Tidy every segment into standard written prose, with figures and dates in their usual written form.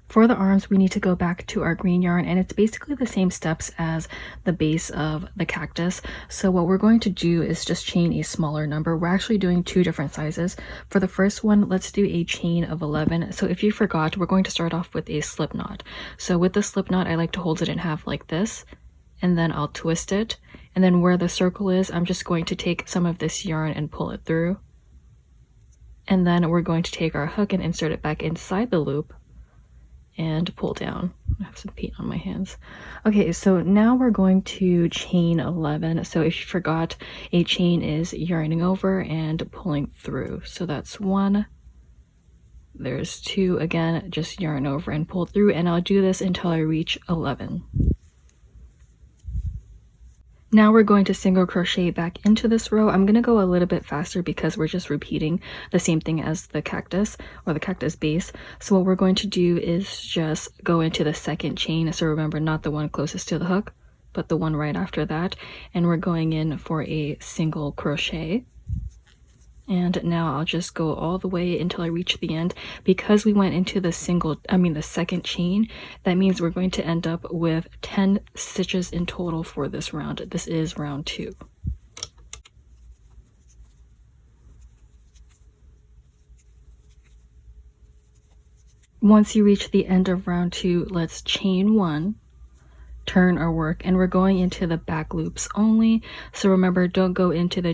For the arms, we need to go back to our green yarn, and it's basically the same steps as the base of the cactus. So what we're going to do is just chain a smaller number. We're actually doing two different sizes. For the first one, let's do a chain of 11. So if you forgot, we're going to start off with a slip knot. So with the slip knot, I like to hold it in half like this, and then I'll twist it. And then where the circle is, I'm just going to take some of this yarn and pull it through. And then we're going to take our hook and insert it back inside the loop and pull down. I have some paint on my hands. Okay, so now we're going to chain 11. So if you forgot, a chain is yarning over and pulling through. So that's 1. There's 2. Again, just yarn over and pull through, and I'll do this until I reach 11. Now we're going to single crochet back into this row. I'm going to go a little bit faster because we're just repeating the same thing as the cactus or the cactus base. So what we're going to do is just go into the second chain. So remember, not the one closest to the hook, but the one right after that. And we're going in for a single crochet. And now I'll just go all the way until I reach the end. Because we went into the second chain, that means we're going to end up with 10 stitches in total for this round. This is round 2. Once you reach the end of round 2, let's chain 1. Turn our work, and we're going into the back loops only. So remember, don't go into the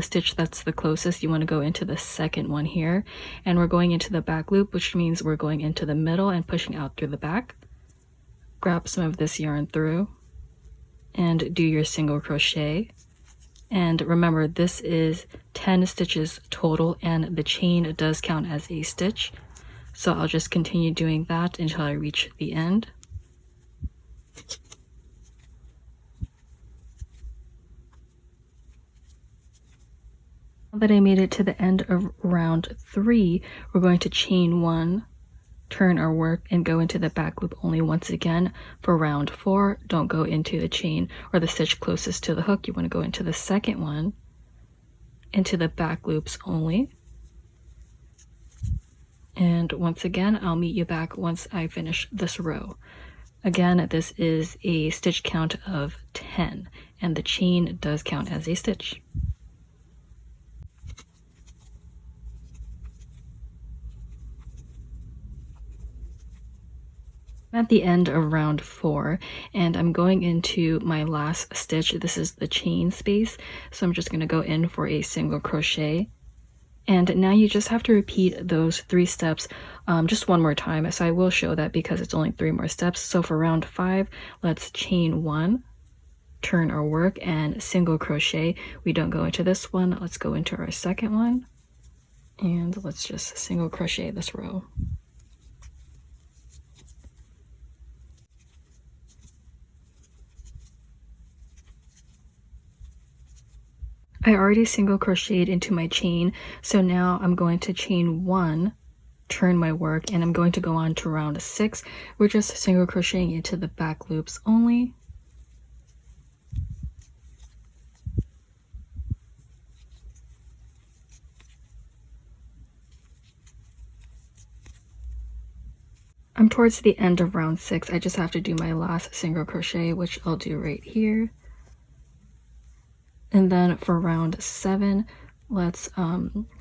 stitch that's the closest. You want to go into the second one here, and we're going into the back loop, which means we're going into the middle and pushing out through the back. Grab some of this yarn through and do your single crochet. And remember, this is 10 stitches total, and the chain does count as a stitch. So I'll just continue doing that until I reach the end. Now that I made it to the end of round 3, we're going to chain 1, turn our work, and go into the back loop only once again. For round 4, don't go into the chain or the stitch closest to the hook. You want to go into the second one, into the back loops only. And once again, I'll meet you back once I finish this row. Again, this is a stitch count of 10, and the chain does count as a stitch. I'm at the end of round 4, and I'm going into my last stitch. This is the chain space, so I'm just going to go in for a single crochet. And now you just have to repeat those 3 steps just one more time. So I will show that because it's only 3 more steps. So for round 5, let's chain 1, turn our work, and single crochet. We don't go into this one. Let's go into our second one, and let's just single crochet this row. I already single crocheted into my chain, so now I'm going to chain 1, turn my work, and I'm going to go on to round 6. We're just single crocheting into the back loops only. I'm towards the end of round 6. I just have to do my last single crochet, which I'll do right here. And then for round 7, let's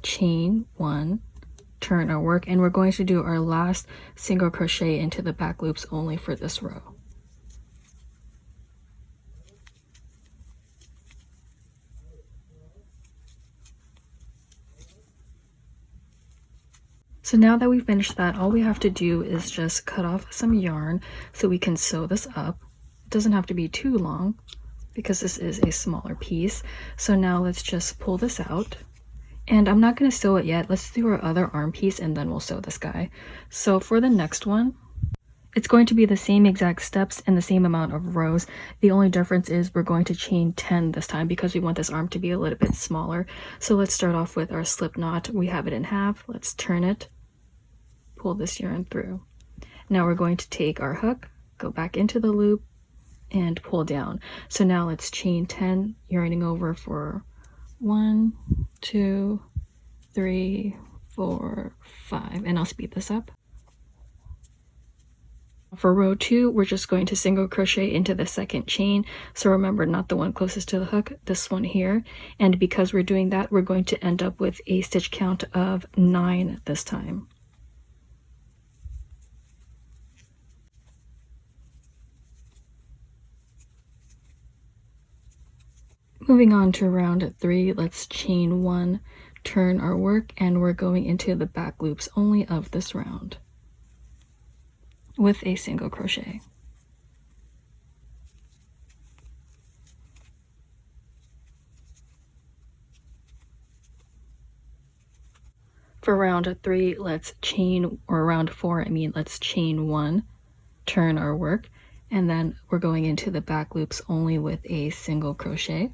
chain 1, turn our work, and we're going to do our last single crochet into the back loops only for this row. So now that we've finished that, all we have to do is just cut off some yarn so we can sew this up. It doesn't have to be too long, because this is a smaller piece. So now let's just pull this out, and I'm not going to sew it yet. Let's do our other arm piece and then we'll sew this guy. So for the next one, it's going to be the same exact steps and the same amount of rows. The only difference is we're going to chain 10 this time because we want this arm to be a little bit smaller. So let's start off with our slip knot. We have it in half. Let's turn it, pull this yarn through. Now we're going to take our hook, go back into the loop, and pull down. So now let's chain 10, yarning over for 1, 2, 3, 4, 5, and I'll speed this up. For row 2, we're just going to single crochet into the second chain. So remember, not the one closest to the hook, this one here. And because we're doing that, we're going to end up with a stitch count of 9 this time. Moving on to round 3, let's chain 1, turn our work, and we're going into the back loops only of this round with a single crochet. For round 3, let's chain, or round 4, I mean, let's chain 1, turn our work, and then we're going into the back loops only with a single crochet.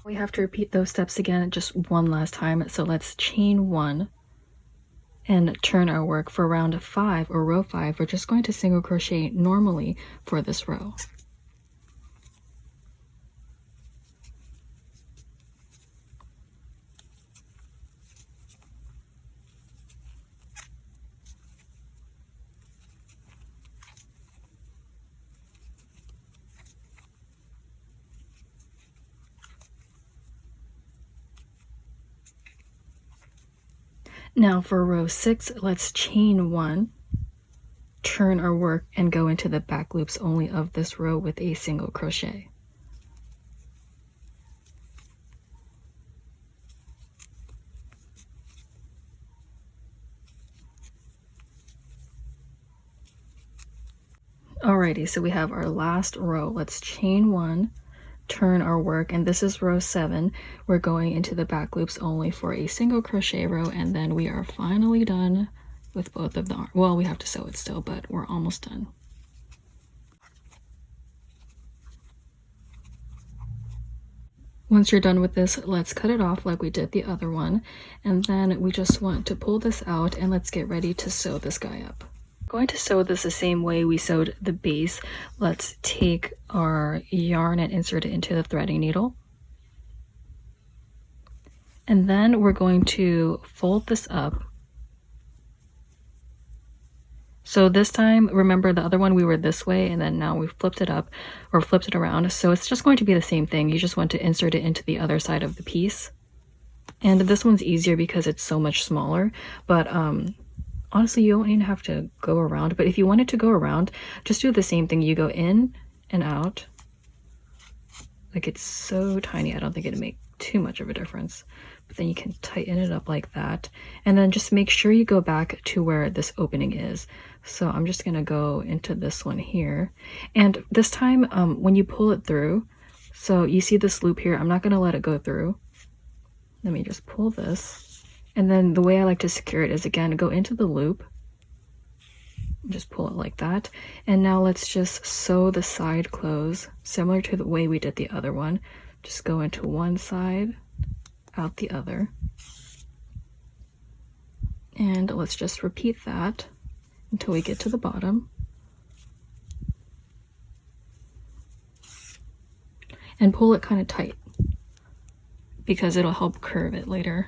We have to repeat those steps again just one last time. So let's chain 1 and turn our work. For round 5 or row 5, we're just going to single crochet normally for this row. Now for row 6, let's chain 1, turn our work, and go into the back loops only of this row with a single crochet. Alrighty, so we have our last row. Let's chain 1, turn our work, and this is row 7. We're going into the back loops only for a single crochet row, and then we are finally done with both of the arms. Well, we have to sew it still, but we're almost done. Once you're done with this, let's cut it off like we did the other one, and then we just want to pull this out, and let's get ready to sew this guy up. Going to sew this the same way we sewed the base. Let's take our yarn and insert it into the threading needle. And then we're going to fold this up. So this time, remember the other one we were this way, and then now we've flipped it up or flipped it around. So it's just going to be the same thing. You just want to insert it into the other side of the piece. And this one's easier because it's so much smaller, but honestly, you don't even have to go around, but if you wanted to go around, just do the same thing. You go in and out. Like, it's so tiny, I don't think it'd make too much of a difference. But then you can tighten it up like that. And then just make sure you go back to where this opening is. So I'm just gonna go into this one here. And this time, when you pull it through, so you see this loop here, I'm not gonna let it go through. Let me just pull this. And then the way I like to secure it is, again, go into the loop, just pull it like that. And now let's just sew the side close, similar to the way we did the other one. Just go into one side, out the other. And let's just repeat that until we get to the bottom. And pull it kind of tight, because it'll help curve it later.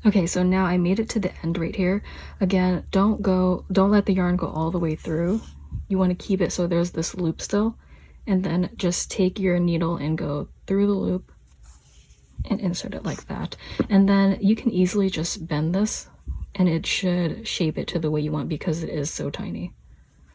Okay, so now I made it to the end right here. Again, don't let the yarn go all the way through. You want to keep it so there's this loop still, and then just take your needle and go through the loop and insert it like that. And then you can easily just bend this and it should shape it to the way you want, because it is so tiny.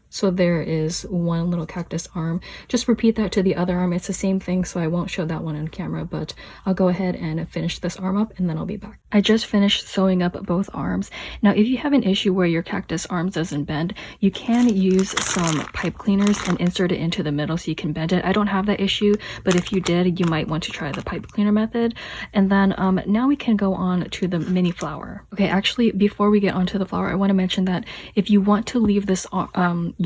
So there is one little cactus arm. Just repeat that to the other arm. It's the same thing, so I won't show that one on camera, but I'll go ahead and finish this arm up and then I'll be back. I just finished sewing up both arms. Now, if you have an issue where your cactus arms doesn't bend, you can use some pipe cleaners and insert it into the middle so you can bend it. I don't have that issue, but if you did, you might want to try the pipe cleaner method. And then now we can go on to the mini flower. Okay, actually, before we get onto the flower, I want to mention that if you want to leave this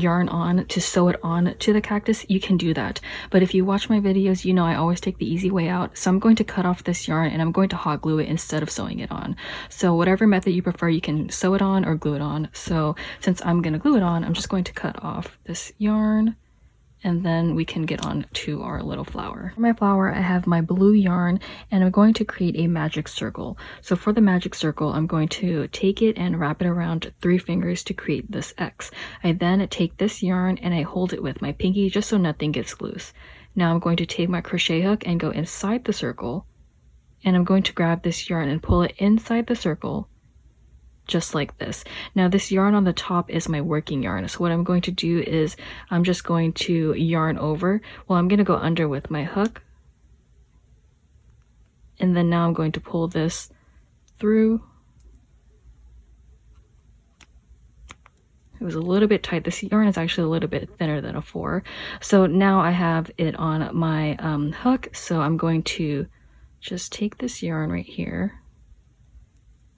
yarn on to sew it on to the cactus, you can do that. But if you watch my videos, you know I always take the easy way out. So I'm going to cut off this yarn and I'm going to hot glue it instead of sewing it on. So whatever method you prefer, you can sew it on or glue it on. So since I'm going to glue it on, I'm just going to cut off this yarn, and then we can get on to our little flower. For my flower, I have my blue yarn and I'm going to create a magic circle. So for the magic circle, I'm going to take it and wrap it around 3 fingers to create this X. I then take this yarn and I hold it with my pinky just so nothing gets loose. Now I'm going to take my crochet hook and go inside the circle, and I'm going to grab this yarn and pull it inside the circle just like this. Now this yarn on the top is my working yarn, so what I'm going to do is I'm just going to yarn over. Well, I'm going to go under with my hook, and then now I'm going to pull this through. It was a little bit tight. This yarn is actually a little bit thinner than a 4. So now I have it on my hook, so I'm going to just take this yarn right here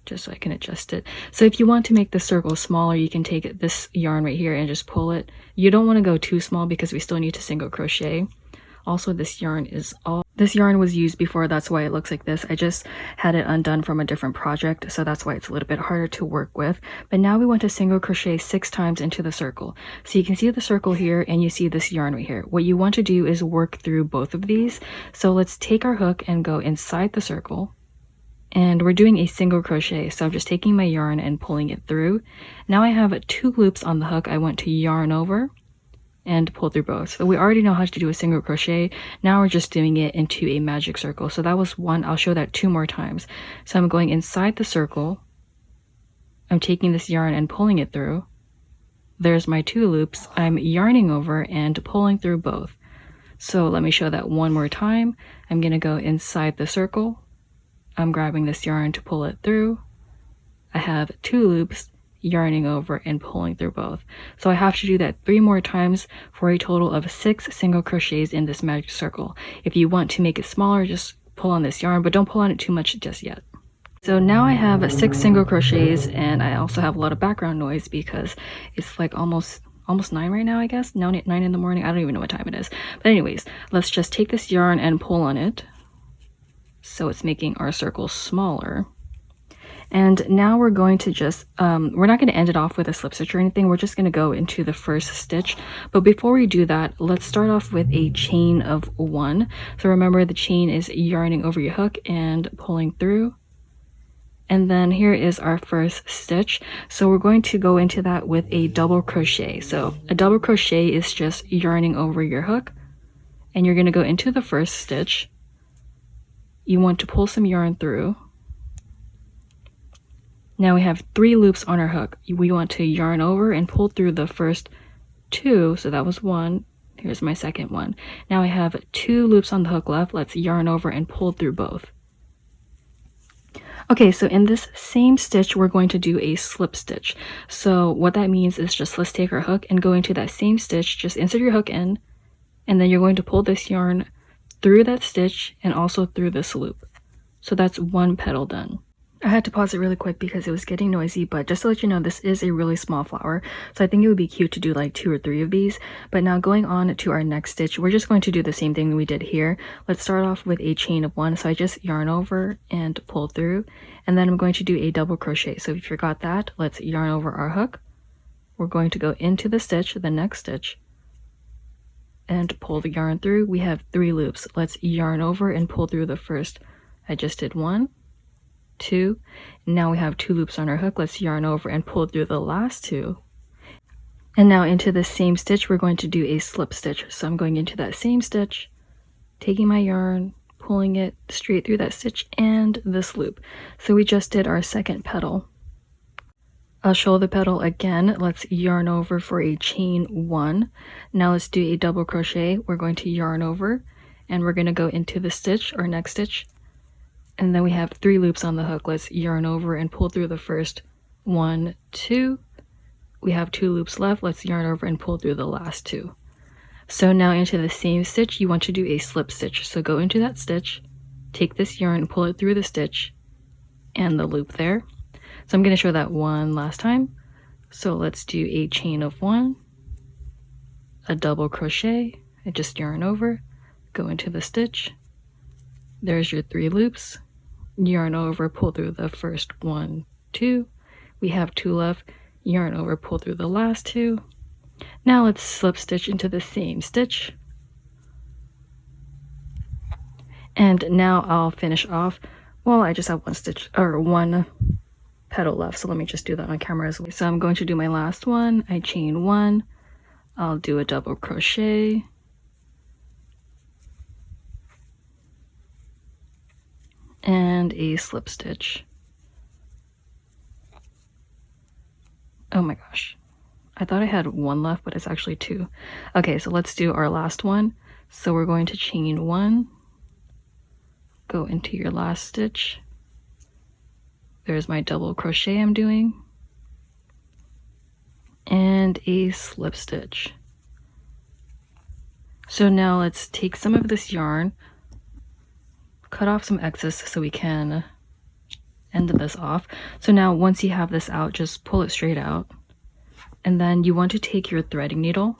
just so I can adjust it. So if you want to make the circle smaller, you can take this yarn right here and just pull it. You don't want to go too small because we still need to single crochet. Also, this yarn was used before, that's why it looks like this. I just had it undone from a different project, so that's why it's a little bit harder to work with. But now we want to single crochet 6 times into the circle. So you can see the circle here and you see this yarn right here. What you want to do is work through both of these. So let's take our hook and go inside the circle. And we're doing a single crochet, so I'm just taking my yarn and pulling it through. Now I have 2 loops on the hook I want to yarn over and pull through both. So we already know how to do a single crochet. Now we're just doing it into a magic circle. So that was 1. I'll show that 2 more times. So I'm going inside the circle. I'm taking this yarn and pulling it through. There's my 2 loops. I'm yarning over and pulling through both. So let me show that 1 more time. I'm going to go inside the circle. I'm grabbing this yarn to pull it through. I have 2 loops, yarning over and pulling through both. So I have to do that 3 more times for a total of 6 single crochets in this magic circle. If you want to make it smaller, just pull on this yarn, but don't pull on it too much just yet. So now I have 6 single crochets, and I also have a lot of background noise because it's like almost 9 right now, I guess. Now 9 in the morning. I don't even know what time it is. But anyways, let's just take this yarn and pull on it. So it's making our circle smaller. And now we're going to just, we're not going to end it off with a slip stitch or anything. We're just going to go into the first stitch. But before we do that, let's start off with a chain of 1. So remember, the chain is yarning over your hook and pulling through. And then here is our first stitch. So we're going to go into that with a double crochet. So a double crochet is just yarning over your hook, and you're going to go into the first stitch. You want to pull some yarn through. Now we have 3 loops on our hook. We want to yarn over and pull through the first 2. So that was 1. Here's my second one. Now I have 2 loops on the hook left. Let's yarn over and pull through both. Okay, so in this same stitch, we're going to do a slip stitch. So what that means is just let's take our hook and go into that same stitch. Just insert your hook in, and then you're going to pull this yarn through that stitch and also through this loop. So that's 1 petal done. I had to pause it really quick because it was getting noisy, but just to let you know, this is a really small flower, so I think it would be cute to do like 2 or 3 of these. But now going on to our next stitch, we're just going to do the same thing we did here. Let's start off with a chain of 1. So I just yarn over and pull through, and then I'm going to do a double crochet. So if you forgot that, let's yarn over our hook. We're going to go into the stitch, the next stitch, and pull the yarn through. We have 3 loops. Let's yarn over and pull through the first. I just did 1, 2. Now we have 2 loops on our hook. Let's yarn over and pull through the last 2. And now into the same stitch, we're going to do a slip stitch. So I'm going into that same stitch, taking my yarn, pulling it straight through that stitch and this loop. So we just did our second petal. I'll show the petal again. Let's yarn over for a chain 1. Now let's do a double crochet. We're going to yarn over and we're going to go into the stitch or next stitch. And then we have 3 loops on the hook. Let's yarn over and pull through the first 1, 2. We have 2 loops left. Let's yarn over and pull through the last 2. So now into the same stitch, you want to do a slip stitch. So go into that stitch, take this yarn and pull it through the stitch and the loop there. So I'm going to show that one last time. So let's do a chain of 1, a double crochet and just yarn over, go into the stitch. There's your 3 loops, yarn over, pull through the first 1, 2. We have 2 left, yarn over, pull through the last 2. Now let's slip stitch into the same stitch. And now I'll finish off. Well, I just have 1 stitch or 1 petal left, so let me just do that on camera as well. So I'm going to do my last one. I chain 1, I'll do a double crochet, and a slip stitch. Oh my gosh, I thought I had 1 left, but it's actually 2. Okay, so let's do our last one. So we're going to chain 1, go into your last stitch. There's my double crochet I'm doing, and a slip stitch. So now let's take some of this yarn, cut off some excess so we can end this off. So now once you have this out, just pull it straight out, and then you want to take your threading needle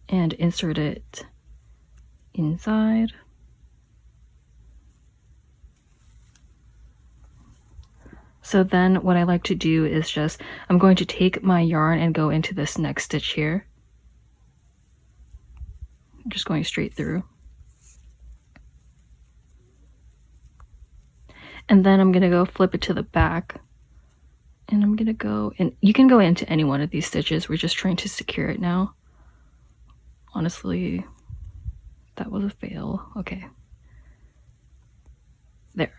and insert it inside. So then what I like to do is just, I'm going to take my yarn and go into this next stitch here. I'm just going straight through. And then I'm gonna go flip it to the back. And I'm gonna go, and you can go into any one of these stitches. We're just trying to secure it now. Honestly, that was a fail. Okay. There.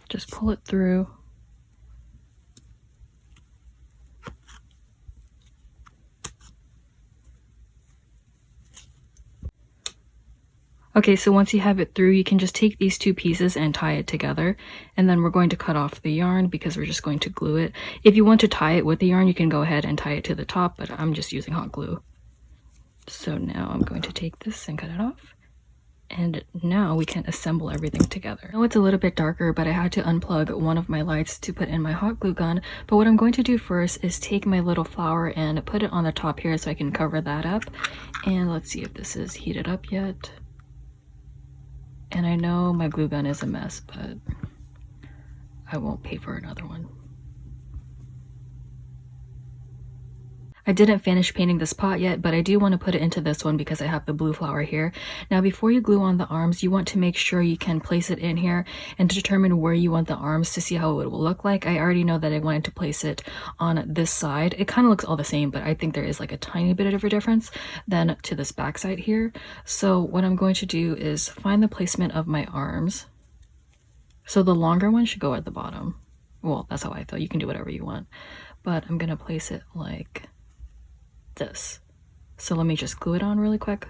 Just pull it through. Okay, so once you have it through, you can just take these 2 pieces and tie it together. And then we're going to cut off the yarn because we're just going to glue it. If you want to tie it with the yarn, you can go ahead and tie it to the top, but I'm just using hot glue. So now I'm going to take this and cut it off. And now we can assemble everything together. I know it's a little bit darker, but I had to unplug one of my lights to put in my hot glue gun. But what I'm going to do first is take my little flower and put it on the top here so I can cover that up. And let's see if this is heated up yet. And I know my glue gun is a mess, but I won't pay for another one. I didn't finish painting this pot yet, but I do want to put it into this one because I have the blue flower here. Now, before you glue on the arms, you want to make sure you can place it in here and determine where you want the arms to see how it will look like. I already know that I wanted to place it on this side. It kind of looks all the same, but I think there is like a tiny bit of a difference than to this back side here. So what I'm going to do is find the placement of my arms. So the longer one should go at the bottom. Well, that's how I feel. You can do whatever you want, but I'm going to place it like this. So let me just glue it on really quick.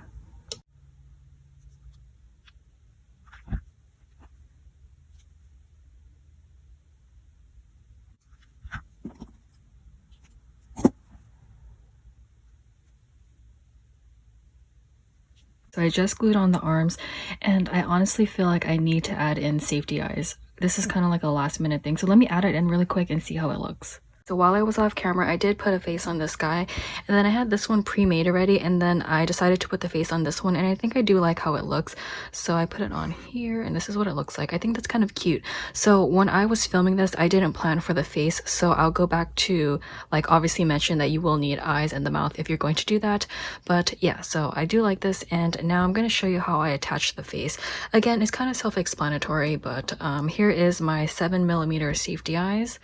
So I just glued on the arms, and I honestly feel like I need to add in safety eyes. This is kind of like a last minute thing, so let me add it in really quick and see how it looks. So while I was off camera, I did put a face on this guy, and then I had this one pre-made already, and then I decided to put the face on this one, and I think I do like how it looks. So I put it on here, and this is what it looks like. I think that's kind of cute. So when I was filming this, I didn't plan for the face, so I'll go back to, like, obviously mention that you will need eyes and the mouth if you're going to do that. But yeah, so I do like this, and now I'm going to show you how I attach the face. Again, it's kind of self-explanatory, but here is my 7mm safety eyes.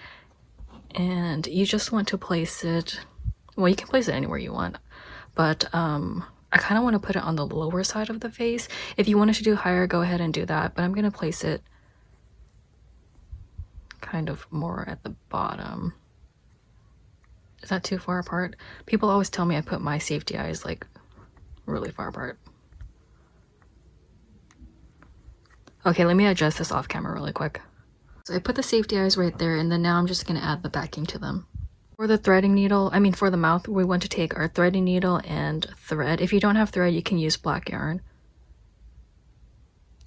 And you just want to place it, well, you can place it anywhere you want, but I kind of want to put it on the lower side of the face. If you wanted to do higher, go ahead and do that, but I'm going to place it kind of more at the bottom. Is that too far apart? People always tell me I put my safety eyes like really far apart. Okay, let me adjust this off camera really quick. So I put the safety eyes right there, and then now I'm just going to add the backing to them. For the threading needle, for the mouth, we want to take our threading needle and thread. If you don't have thread, you can use black yarn.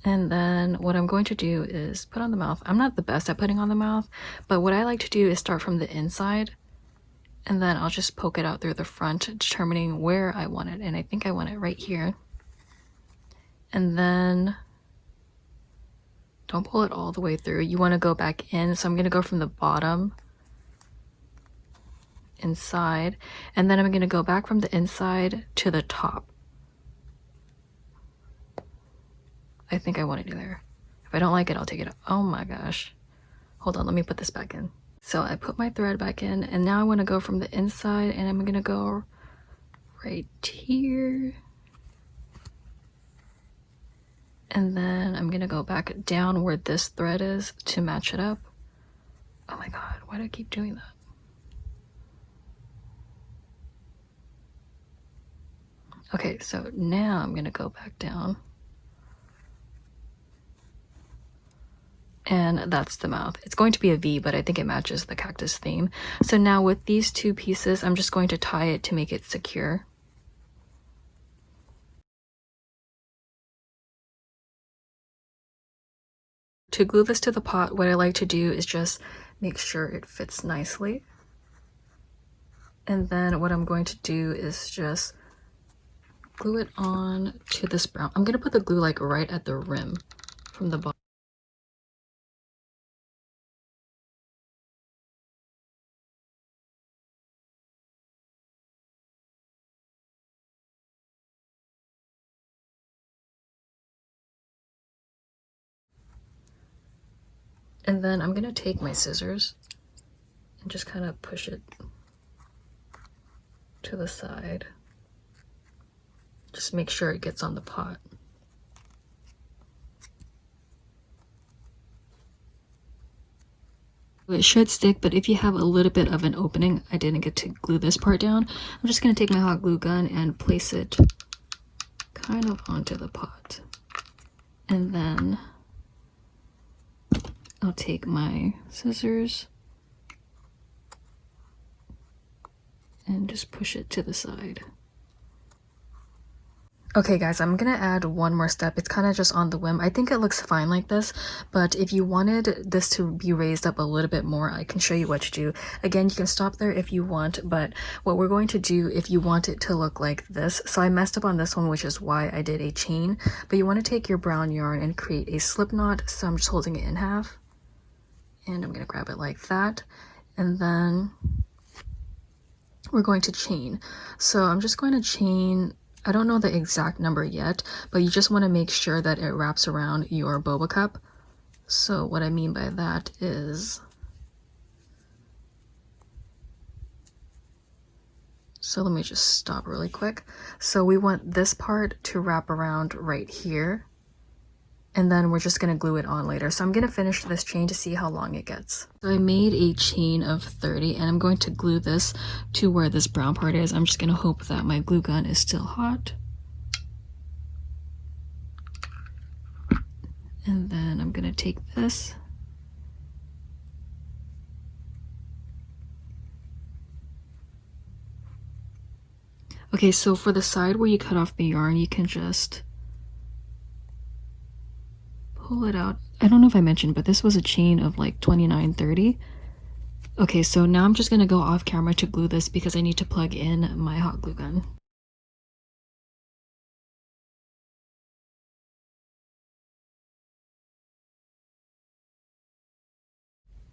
And then what I'm going to do is put on the mouth. I'm not the best at putting on the mouth, but what I like to do is start from the inside And then I'll just poke it out through the front, determining where I want it. And I think I want it right here. And then don't pull it all the way through. You want to go back in. So I'm going to go from the bottom inside, and then I'm going to go back from the inside to the top. I think I want to do there. If I don't like it, I'll take it out. Oh my gosh. Hold on, let me put this back in. So I put my thread back in, and now I want to go from the inside, and I'm going to go right here. And then I'm going to go back down where this thread is to match it up. Oh my god, why do I keep doing that? Okay, so now I'm going to go back down. And that's the mouth. It's going to be a V, but I think it matches the cactus theme. So now with these two pieces, I'm just going to tie it to make it secure. To glue this to the pot, what I like to do is just make sure it fits nicely. And then what I'm going to do is just glue it on to this brown. I'm going to put the glue like right at the rim from the bottom. And then I'm going to take my scissors and just kind of push it to the side. Just make sure it gets on the pot. It should stick, but if you have a little bit of an opening, I didn't get to glue this part down. I'm just going to take my hot glue gun and place it kind of onto the pot. And then I'll take my scissors and just push it to the side. Okay guys, I'm gonna add one more step. It's kind of just on the whim. I think it looks fine like this, but if you wanted this to be raised up a little bit more, I can show you what to do. Again, you can stop there if you want, but what we're going to do if you want it to look like this. So I messed up on this one, which is why I did a chain, but you want to take your brown yarn and create a slip knot. So I'm just holding it in half, and I'm gonna grab it like that, and then we're going to chain. So I'm just going to chain, I don't know the exact number yet, but you just want to make sure that it wraps around your boba cup. So what I mean by that is, so let me just stop really quick. So we want this part to wrap around right here, and then we're just going to glue it on later. So I'm going to finish this chain to see how long it gets. So I made a chain of 30, and I'm going to glue this to where this brown part is. I'm just going to hope that my glue gun is still hot. And then I'm going to take this. Okay, so for the side where you cut off the yarn, you can just pull it out. I don't know if I mentioned, but this was a chain of like 29, 30. Okay, so now I'm just going to go off camera to glue this because I need to plug in my hot glue gun.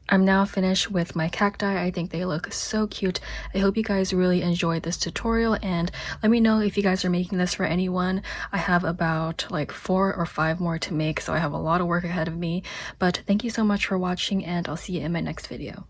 I'm now finished with my cacti. I think they look so cute. I hope you guys really enjoyed this tutorial, and let me know if you guys are making this for anyone. I have about like 4 or 5 more to make, so I have a lot of work ahead of me. But thank you so much for watching, and I'll see you in my next video.